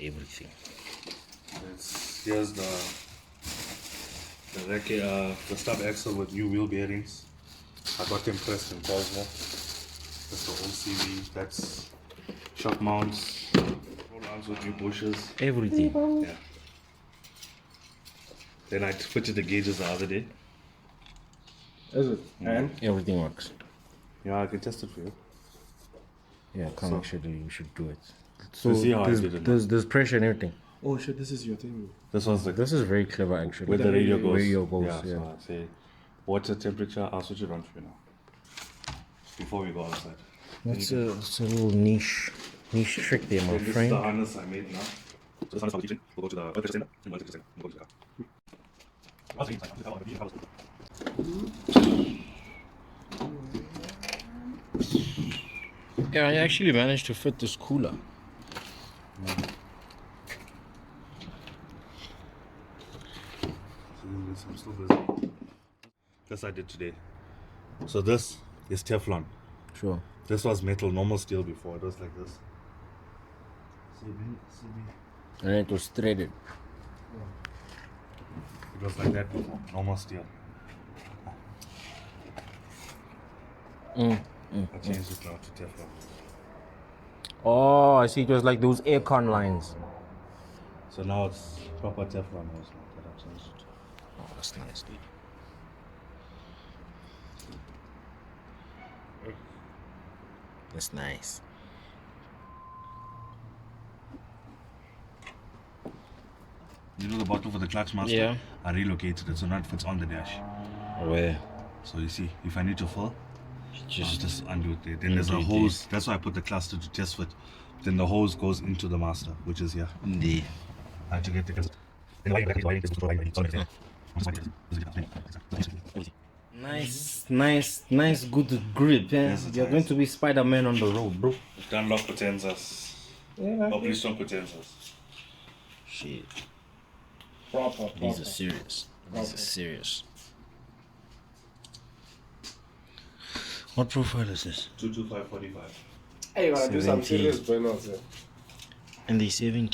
everything. Here's the stub axle with new wheel bearings. I got them pressed in Cosmo. That's the OCV. That's shock mounts. Roll arms with new bushes. Everything. Yeah. Then I fitted the gauges the other day. Is it? And? Everything works. Yeah, I can test it for you. Yeah, come So- actually, you should do it. So see how I did it. there's pressure and everything. Oh shit, this is your thing. This one's like This is very clever actually. where the radio goes. Radio goes, Yeah, yeah. so I say water temperature. I'll switch it on for you now. Before we go outside. It's a little niche trick there, my This is the friend. harness I made now. So this harness I'll be teaching. We'll go to the earth pressure center. And we'll go to the center. We'll go to the car. Yeah, I actually managed to fit this cooler. I'm still busy. This I did today. So this is Teflon. Sure. This was metal, normal steel before. It was like this. And it was threaded. It was like that before, normal steel. I changed it now to Teflon. Oh, I see. It was like those aircon lines. So now it's proper Teflon also that I changed it. Oh, that's nice, dude. That's nice. You know the bottle for the clutch master? Yeah. I relocated it so now it fits on the dash. Where? So you see, if I need to fill, Just just undo it there. Then there's a undo it hose. That's why I put the cluster to test fit. Then the hose goes into the master, which is here. there. I had to get the Nice, good grip. Eh? Yes, it You're is. going to be Spider-Man on the road, bro. Dunlop Potenzas. Yeah. Oh, please don't Potenzas. Shit. Proper. These are serious. These are serious. What profile is this? 22545. Hey, you wanna do some 17. serious burnouts? And they 70.